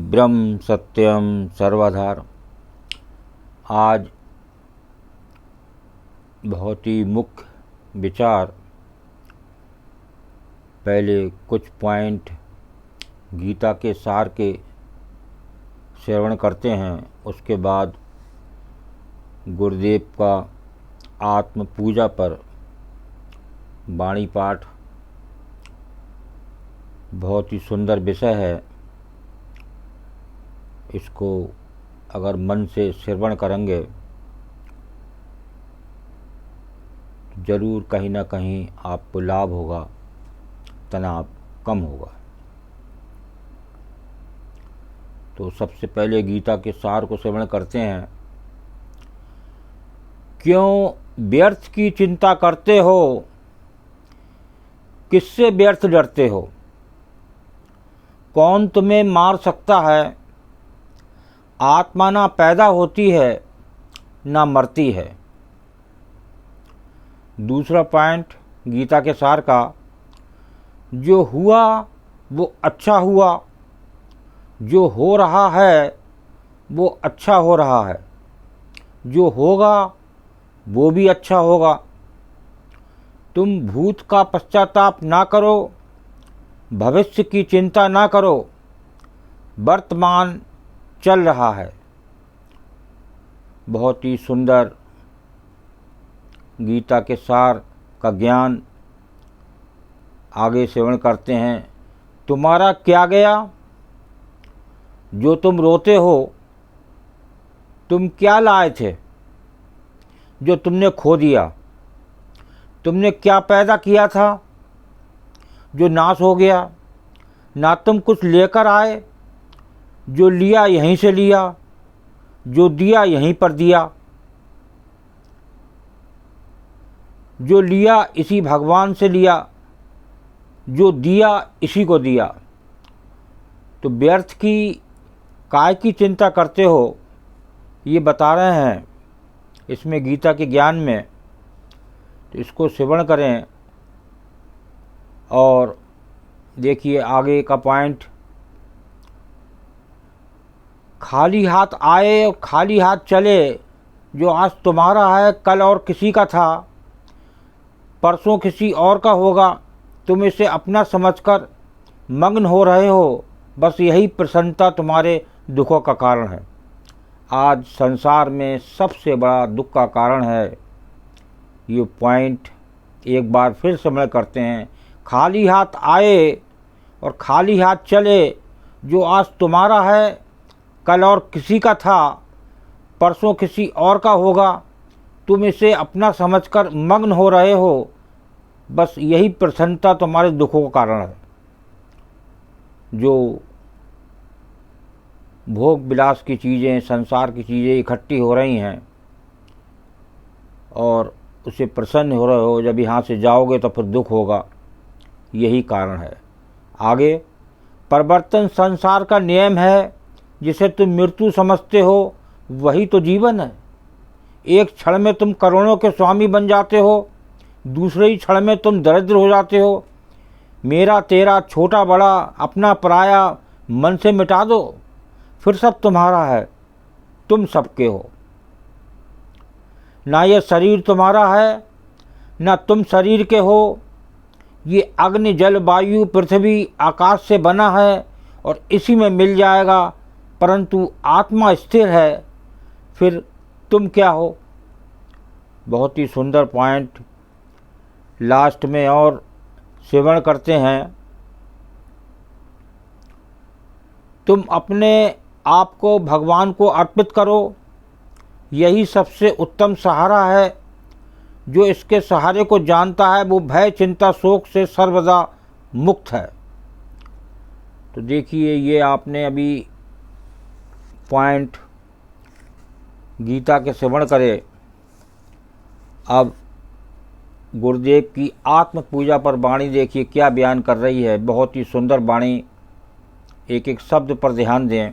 ब्रह्म सत्यम सर्वाधार। आज बहुत ही मुख्य विचार, पहले कुछ पॉइंट गीता के सार के श्रवण करते हैं, उसके बाद गुरुदेव का आत्म पूजा पर वाणी पाठ। बहुत ही सुंदर विषय है, इसको अगर मन से श्रवण करेंगे तो ज़रूर कहीं ना कहीं आपको लाभ होगा, तनाव कम होगा। तो सबसे पहले गीता के सार को श्रवण करते हैं। क्यों व्यर्थ की चिंता करते हो, किससे व्यर्थ डरते हो? कौन तुम्हें मार सकता है? आत्मा ना पैदा होती है ना मरती है। दूसरा पॉइंट गीता के सार का, जो हुआ वो अच्छा हुआ, जो हो रहा है वो अच्छा हो रहा है, जो होगा वो भी अच्छा होगा। तुम भूत का पश्चाताप ना करो, भविष्य की चिंता ना करो, वर्तमान चल रहा है। बहुत ही सुंदर गीता के सार का ज्ञान आगे श्रवण करते हैं। तुम्हारा क्या गया जो तुम रोते हो? तुम क्या लाए थे जो तुमने खो दिया? तुमने क्या पैदा किया था जो नाश हो गया? ना तुम कुछ लेकर आए, जो लिया यहीं से लिया, जो दिया यहीं पर दिया। जो लिया इसी भगवान से लिया, जो दिया इसी को दिया। तो व्यर्थ की काय की चिंता करते हो, ये बता रहे हैं इसमें गीता के ज्ञान में। तो इसको श्रवण करें और देखिए आगे का पॉइंट। खाली हाथ आए और खाली हाथ चले, जो आज तुम्हारा है कल और किसी का था, परसों किसी और का होगा। तुम इसे अपना समझकर मग्न हो रहे हो, बस यही प्रसन्नता तुम्हारे दुखों का कारण है। आज संसार में सबसे बड़ा दुख का कारण है। ये पॉइंट एक बार फिर समझ करते हैं। खाली हाथ आए और खाली हाथ चले, जो आज तुम्हारा है कल और किसी का था, परसों किसी और का होगा। तुम इसे अपना समझकर मग्न हो रहे हो, बस यही प्रसन्नता तुम्हारे दुखों का कारण है। जो भोग विलास की चीज़ें, संसार की चीज़ें इकट्ठी हो रही हैं और उसे प्रसन्न हो रहे हो, जब यहाँ से जाओगे तो फिर दुख होगा, यही कारण है। आगे, परिवर्तन संसार का नियम है, जिसे तुम मृत्यु समझते हो वही तो जीवन है। एक क्षण में तुम करोड़ों के स्वामी बन जाते हो, दूसरे ही क्षण में तुम दरिद्र हो जाते हो। मेरा तेरा छोटा बड़ा अपना पराया मन से मिटा दो, फिर सब तुम्हारा है, तुम सबके हो। ना ये शरीर तुम्हारा है ना तुम शरीर के हो। ये अग्नि जल वायु पृथ्वी आकाश से बना है और इसी में मिल जाएगा, परंतु आत्मा स्थिर है, फिर तुम क्या हो? बहुत ही सुंदर पॉइंट लास्ट में और श्रवण करते हैं। तुम अपने आप को भगवान को अर्पित करो, यही सबसे उत्तम सहारा है। जो इसके सहारे को जानता है वो भय चिंता शोक से सर्वदा मुक्त है। तो देखिए, ये आपने अभी पॉइंट गीता के श्रवण करे। अब गुरुदेव की आत्म पूजा पर वाणी देखिए क्या बयान कर रही है। बहुत ही सुंदर वाणी, एक एक शब्द पर ध्यान दें।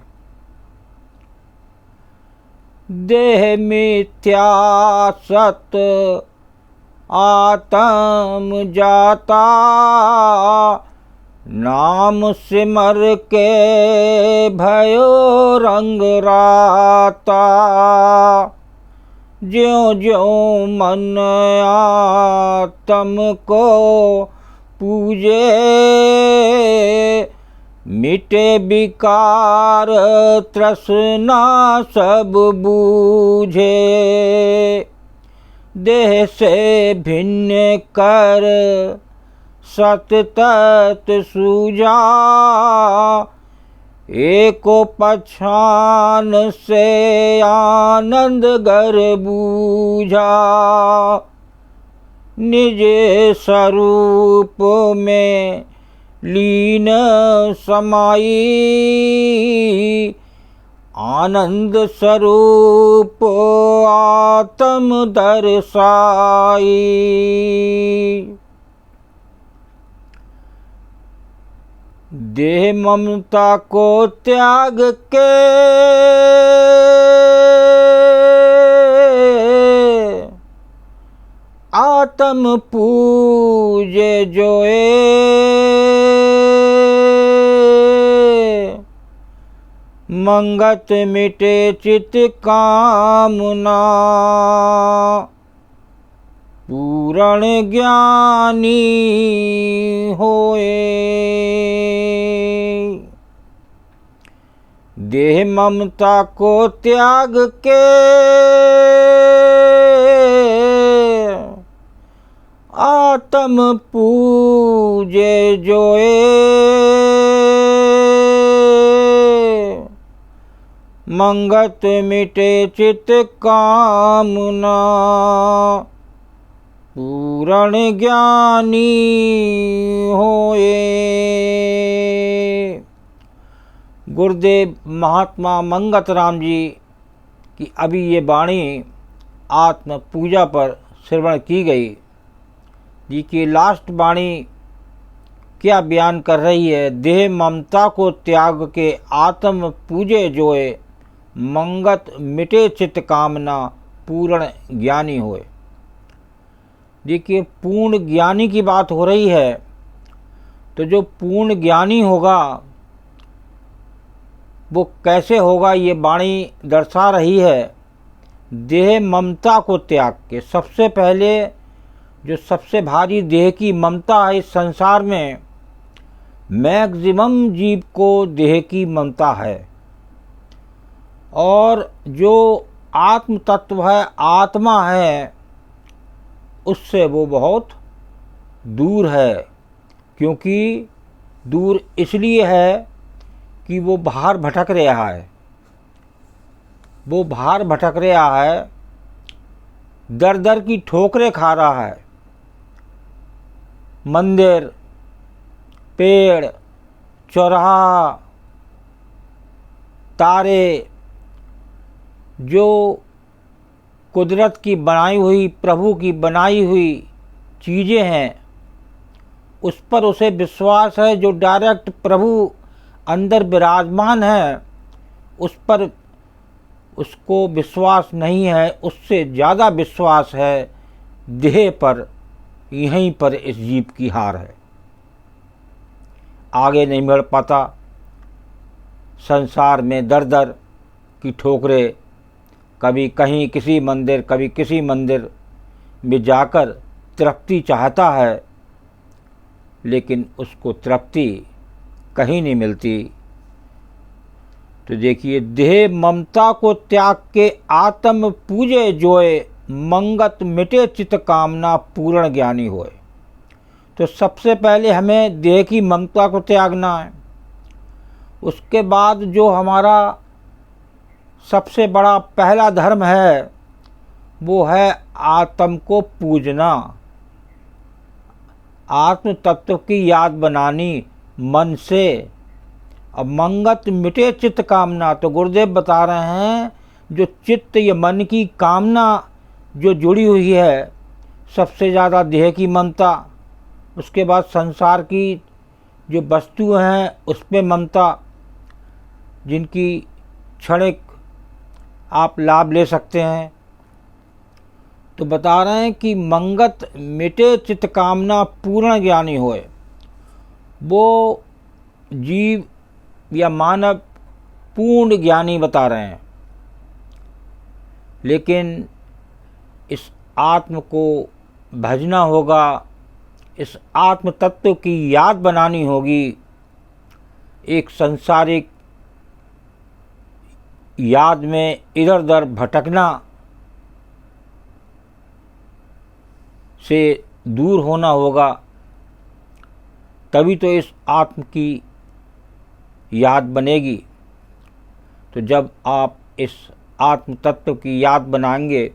देह मिथ्या सत आत्म जाता, नाम सिमर के भयो रंग राता, ज्यों ज्यों मन आत्म को पूजे, मिटे विकार तृष्णा सब बूझे, देह से भिन्न कर सत तत् सूझा, एको पछान से आनंद गर बूझा, निज स्वरूप में लीन समाई, आनंद स्वरूप आत्म दर्शाई। देह ममता को त्याग के आत्म पूजे जोए, मंगत मिटे चित कामना, पूर्ण ज्ञानी होए। देह ममता को त्याग के आत्म पूजे जोए, मंगत मिटे चित कामना, पूर्ण ज्ञानी होए। गुरुदेव महात्मा मंगत राम जी की अभी ये वाणी आत्म पूजा पर श्रवण की गई जी की लास्ट वाणी क्या बयान कर रही है। देह ममता को त्याग के आत्म पूजे जोए, मंगत मिटे चित कामना, पूर्ण ज्ञानी होए। देखिए पूर्ण ज्ञानी की बात हो रही है, तो जो पूर्ण ज्ञानी होगा वो कैसे होगा, ये वाणी दर्शा रही है। देह ममता को त्याग के, सबसे पहले जो सबसे भारी देह की ममता है इस संसार में, मैक्सिमम जीव को देह की ममता है। और जो आत्म तत्व है, आत्मा है, उससे वो बहुत दूर है। क्योंकि दूर इसलिए है कि वो बाहर भटक रहा है, वो बाहर भटक रहा है, दर दर की ठोकरें खा रहा है। मंदिर, पेड़, चौराहा, तारे, जो कुदरत की बनाई हुई, प्रभु की बनाई हुई चीज़ें हैं, उस पर उसे विश्वास है। जो डायरेक्ट प्रभु अंदर विराजमान है उस पर उसको विश्वास नहीं है, उससे ज़्यादा विश्वास है देह पर। यहीं पर इस जीव की हार है, आगे नहीं बढ़ पाता। संसार में दर दर की ठोकरें, कभी कहीं किसी मंदिर, कभी किसी मंदिर में जाकर तृप्ति चाहता है, लेकिन उसको तृप्ति कहीं नहीं मिलती। तो देखिए, देह ममता को त्याग के आत्म पूजे जोए, मंगत मिटे चित कामना, पूर्ण ज्ञानी होए। तो सबसे पहले हमें देह की ममता को त्यागना है। उसके बाद जो हमारा सबसे बड़ा पहला धर्म है वो है आत्म को पूजना, आत्म तत्व की याद बनानी मन से। अब मंगत मिटे चित्त कामना, तो गुरुदेव बता रहे हैं जो चित्त या मन की कामना जो जुड़ी हुई है, सबसे ज़्यादा देह की ममता, उसके बाद संसार की जो वस्तुएं हैं उस पर ममता, जिनकी क्षणिक आप लाभ ले सकते हैं। तो बता रहे हैं कि मंगत मिटे चित्त कामना, पूर्ण ज्ञानी होए। वो जीव या मानव पूर्ण ज्ञानी बता रहे हैं, लेकिन इस आत्म को भजना होगा, इस आत्म तत्व की याद बनानी होगी। एक सांसारिक याद में इधर उधर भटकना से दूर होना होगा, तभी तो इस आत्म की याद बनेगी। तो जब आप इस आत्म तत्व की याद बनाएंगे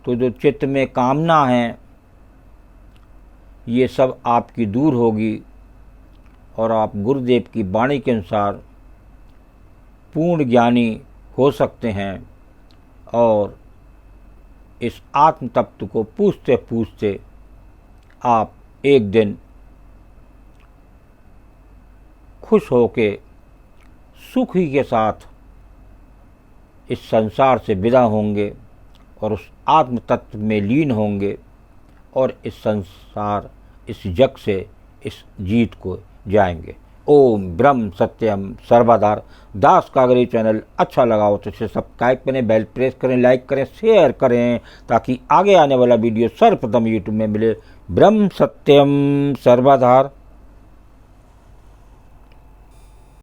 तो जो चित्त में कामना है ये सब आपकी दूर होगी और आप गुरुदेव की वाणी के अनुसार पूर्ण ज्ञानी हो सकते हैं। और इस आत्म तत्व को पूछते पूछते आप एक दिन खुश होके सुखी के साथ इस संसार से विदा होंगे और उस आत्म तत्व में लीन होंगे और इस संसार, इस जग से इस जीत को जाएंगे। ओम ब्रह्म सत्यम सर्वधार दास का अगर ये चैनल अच्छा लगा हो तो इसे सब्सक्राइब करें, बेल प्रेस करें, लाइक करें, शेयर करें, ताकि आगे आने वाला वीडियो सर्वप्रथम यूट्यूब में मिले। ब्रह्म सत्यम सर्वधार।